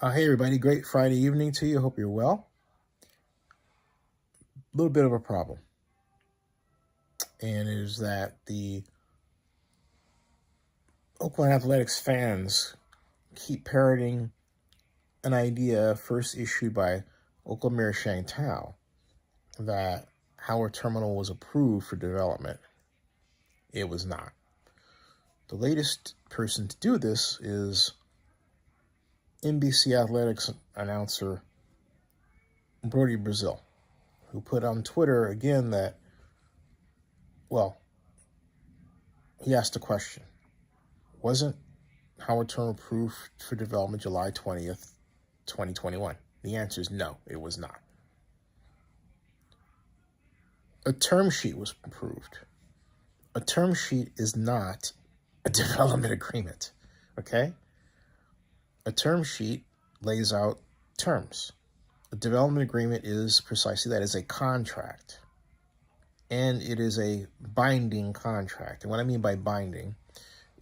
Hey everybody, great Friday evening to you. Hope you're well. A little bit of a problem, and it is that the Oakland Athletics fans keep parroting an idea first issued by Oakland Mayor Tao that Howard Terminal was approved for development. It was not. The latest person to do this is NBC Athletics announcer Brody Brazil, who put on Twitter again that, he asked a question. Wasn't Howard Terminal approved for development July 20th, 2021? The answer is no, it was not. A term sheet was approved. A term sheet is not a development agreement, okay? A term sheet lays out terms. A development agreement is precisely that, is a contract. And it is a binding contract. And what I mean by binding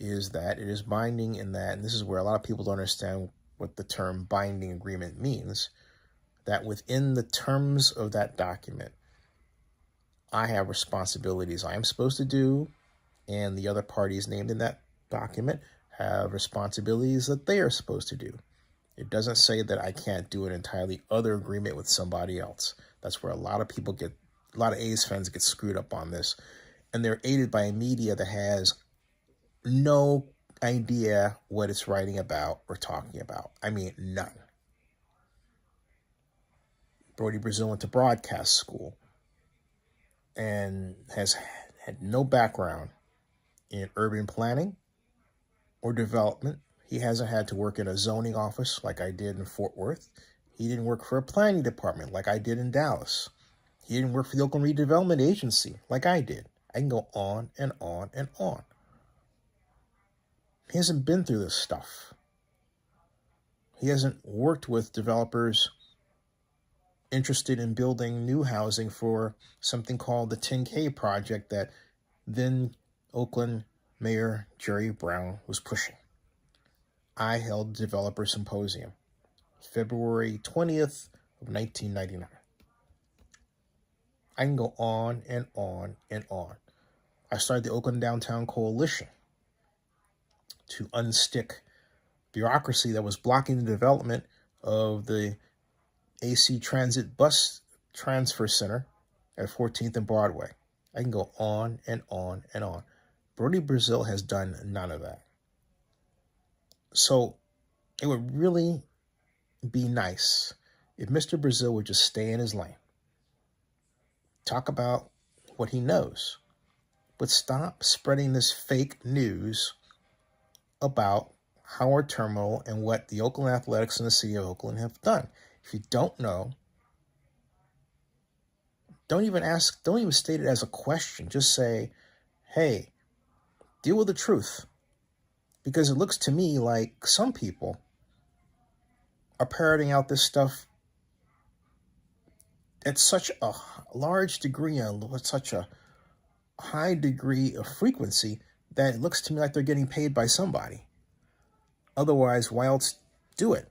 is that it is binding in that, and this is where a lot of people don't understand what the term binding agreement means, that within the terms of that document, I have responsibilities I am supposed to do, and the other parties named in that document have responsibilities that they are supposed to do. It doesn't say that I can't do an entirely other agreement with somebody else. That's where a lot of A's fans get screwed up on this. And they're aided by a media that has no idea what it's writing about or talking about. I mean, none. Brody Brazil went to broadcast school and has had no background in urban planning or development. He hasn't had to work in a zoning office like I did in Fort Worth. He didn't work for a planning department like I did in Dallas. He didn't work for the Oakland Redevelopment Agency like I did. I can go on and on and on. He hasn't been through this stuff. He hasn't worked with developers interested in building new housing for something called the 10K project that then Oakland Mayor Jerry Brown was pushing. I held a developer symposium, February 20th of 1999. I can go on and on and on. I started the Oakland Downtown Coalition to unstick bureaucracy that was blocking the development of the AC Transit Bus Transfer Center at 14th and Broadway. I can go on and on and on. Brody Brazil has done none of that. So it would really be nice if Mr. Brazil would just stay in his lane. Talk about what he knows, but stop spreading this fake news about Howard Terminal and what the Oakland Athletics and the city of Oakland have done. If you don't know, don't even state it as a question. Just say, hey, deal with the truth. Because it looks to me like some people are parroting out this stuff at such a large degree and with such a high degree of frequency that it looks to me like they're getting paid by somebody. Otherwise, why else do it?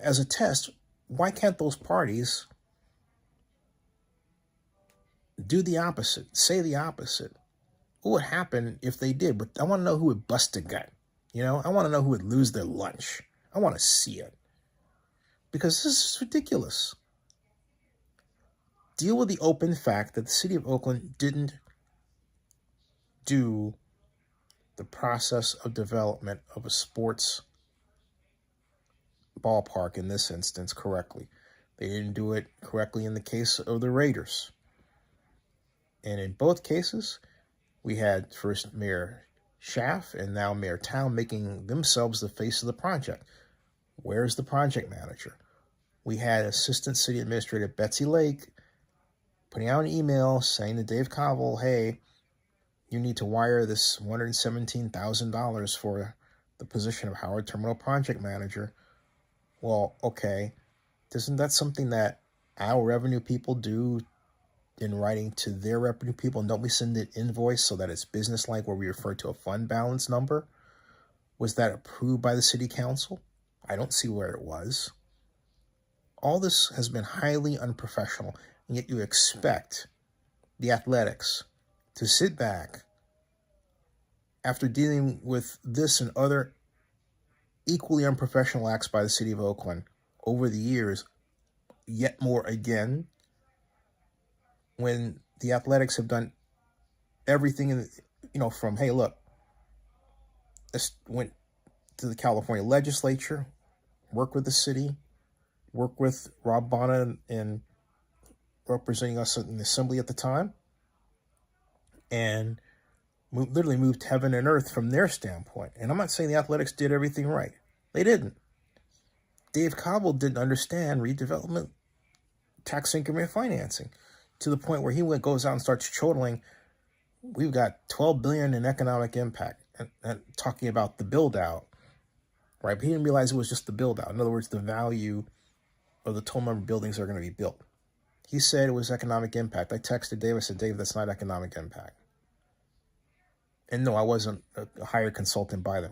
As a test, why can't those parties do the opposite, say the opposite? What would happen if they did? But I want to know who would bust a gut. I want to know who would lose their lunch. I want to see it. Because this is ridiculous. Deal with the open fact that the city of Oakland didn't do the process of development of a sports ballpark in this instance correctly. They didn't do it correctly in the case of the Raiders. And in both cases, we had first Mayor Schaaf and now Mayor Tao making themselves the face of the project. Where's the project manager? We had Assistant City Administrator Betsy Lake putting out an email saying to Dave Covell, hey, you need to wire this $117,000 for the position of Howard Terminal Project Manager. Well, okay, isn't that something that our revenue people do in writing to their revenue people? And don't we send an invoice so that it's business-like where we refer to a fund balance number? Was that approved by the city council? I don't see where it was. All this has been highly unprofessional, and yet you expect the Athletics to sit back after dealing with this and other equally unprofessional acts by the city of Oakland over the years, yet more again, when the Athletics have done everything in, from, hey, look, this went to the California legislature, work with the city, work with Rob Bonta in representing us in the assembly at the time, and literally moved heaven and earth from their standpoint. And I'm not saying the Athletics did everything right. They didn't. Dave Cobble didn't understand redevelopment tax increment financing to the point where he goes out and starts chortling, we've got $12 billion in economic impact, and talking about the build out, right? But he didn't realize it was just the build out. In other words, the value of the total number of buildings that are going to be built. He said it was economic impact. I texted Dave. I said, Dave, that's not economic impact. And no, I wasn't a hired consultant by them.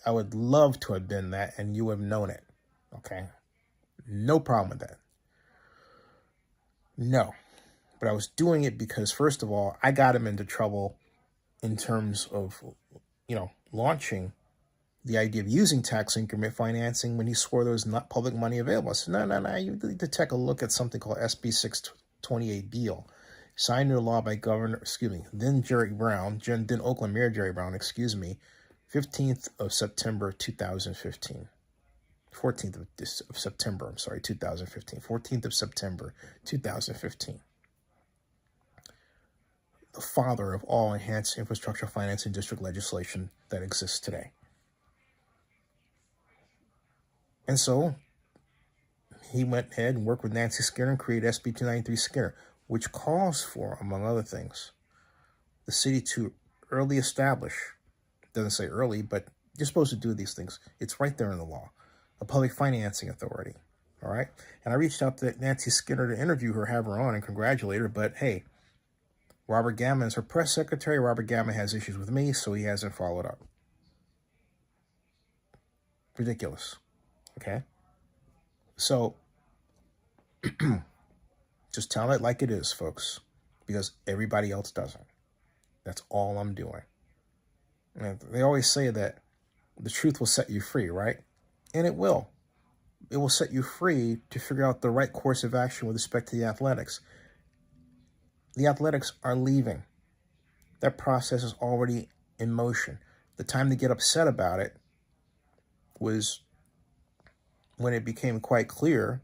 I would love to have been that, and you would have known it. Okay? No problem with that. No. But I was doing it because, first of all, I got him into trouble in terms of, launching the idea of using tax increment financing when he swore there was not public money available. I said, no, you need to take a look at something called SB 628 deal, signed into law by then Oakland Mayor Jerry Brown, 15th of September, 2015. 14th of September, 2015. 14th of September, 2015. The father of all enhanced infrastructure financing district legislation that exists today. And so he went ahead and worked with Nancy Skinner and created SB 293 Skinner, which calls for, among other things, the city to early establish, doesn't say early, but you're supposed to do these things. It's right there in the law, a public financing authority, all right? And I reached out to Nancy Skinner to interview her, have her on, and congratulate her, but hey, Robert Gammon is her press secretary. Robert Gammon has issues with me, so he hasn't followed up. Ridiculous. Okay? So, just tell it like it is, folks, because everybody else doesn't. That's all I'm doing. And they always say that the truth will set you free, right? And it will. It will set you free to figure out the right course of action with respect to the Athletics. The Athletics are leaving. That process is already in motion. The time to get upset about it was when it became quite clear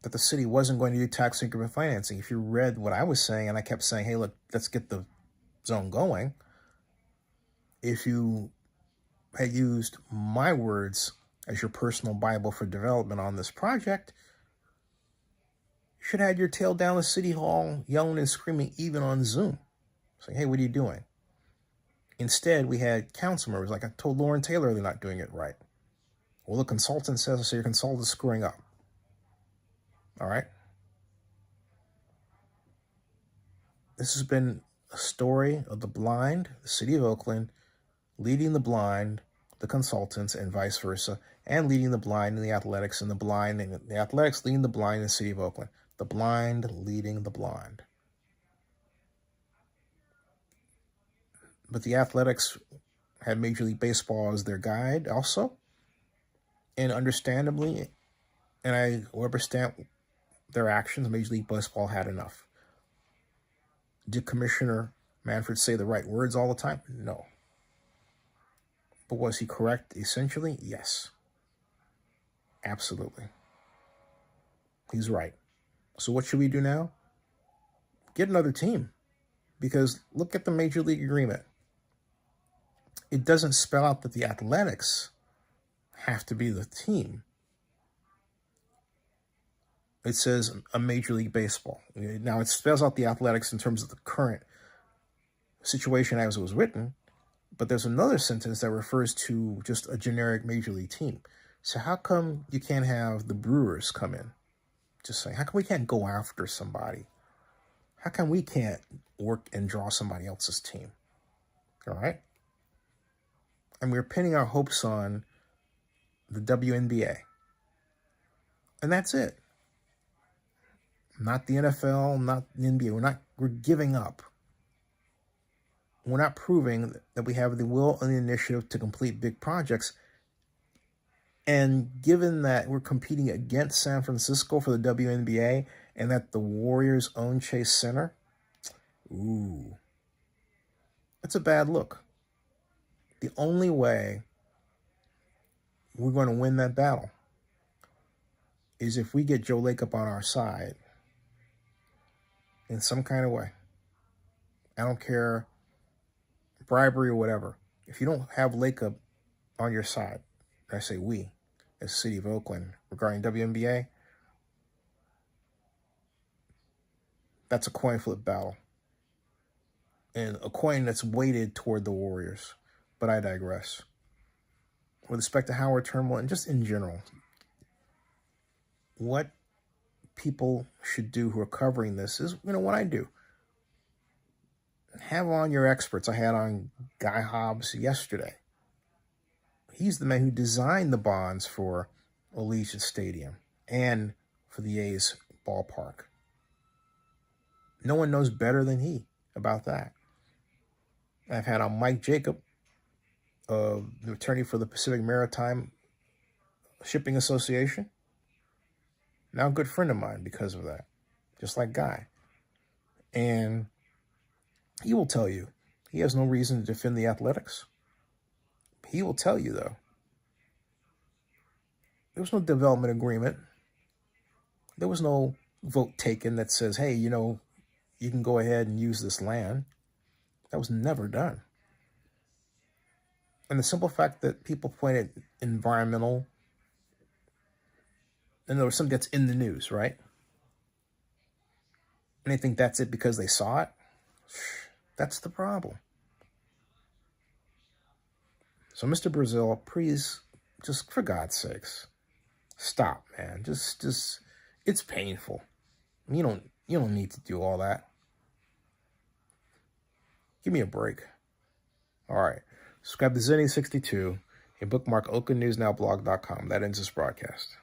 that the city wasn't going to do tax increment financing. If you read what I was saying, and I kept saying, hey, look, let's get the zone going. If you had used my words as your personal Bible for development on this project, you should have had your tail down the city hall, yelling and screaming, even on Zoom, saying, hey, what are you doing? Instead, we had council members, like I told Lauren Taylor, they're not doing it right. Well, the consultant says, so your consultant's screwing up. All right? This has been a story of the blind, the city of Oakland, leading the blind, the consultants, and vice versa, and leading the blind in the Athletics, and the Athletics leading the blind in the city of Oakland. The blind leading the blind. But the Athletics had Major League Baseball as their guide also. And understandably, and I represent their actions, Major League Baseball had enough. Did Commissioner Manfred say the right words all the time? No. But was he correct essentially? Yes. Absolutely. He's right. So what should we do now? Get another team. Because look at the Major League agreement. It doesn't spell out that the Athletics have to be the team. It says a Major League Baseball. Now, it spells out the Athletics in terms of the current situation as it was written, but there's another sentence that refers to just a generic Major League team. So how come you can't have the Brewers come in? Just saying, how come we can't go after somebody? How come we can't work and draw somebody else's team? All right? And we're pinning our hopes on the WNBA. And that's it. Not the NFL, not the NBA. We're giving up. We're not proving that we have the will and the initiative to complete big projects. And given that we're competing against San Francisco for the WNBA and that the Warriors own Chase Center, that's a bad look. The only way we're going to win that battle is if we get Joe Lacob on our side in some kind of way. I don't care, bribery or whatever. If you don't have Lacob on your side, I say we, as the city of Oakland, regarding WNBA, that's a coin flip battle. And a coin that's weighted toward the Warriors. But I digress. With respect to Howard Turnbull, and just in general, what people should do who are covering this is, what I do. Have on your experts. I had on Guy Hobbs yesterday. He's the man who designed the bonds for Allegiant Stadium and for the A's ballpark. No one knows better than he about that. I've had on Mike Jacob, the attorney for the Pacific Maritime Shipping Association. Now a good friend of mine because of that, just like Guy. And he will tell you he has no reason to defend the Athletics. He will tell you, though, there was no development agreement. There was no vote taken that says, hey, you can go ahead and use this land. That was never done. And the simple fact that people point at environmental, and there was something that's in the news, right? And they think that's it because they saw it. That's the problem. So, Mr. Brazil, please, just for God's sakes, stop, man. Just, it's painful. You don't need to do all that. Give me a break. All right. Subscribe to Zenny62 and bookmark OaklandNewsNowBlog.com. That ends this broadcast.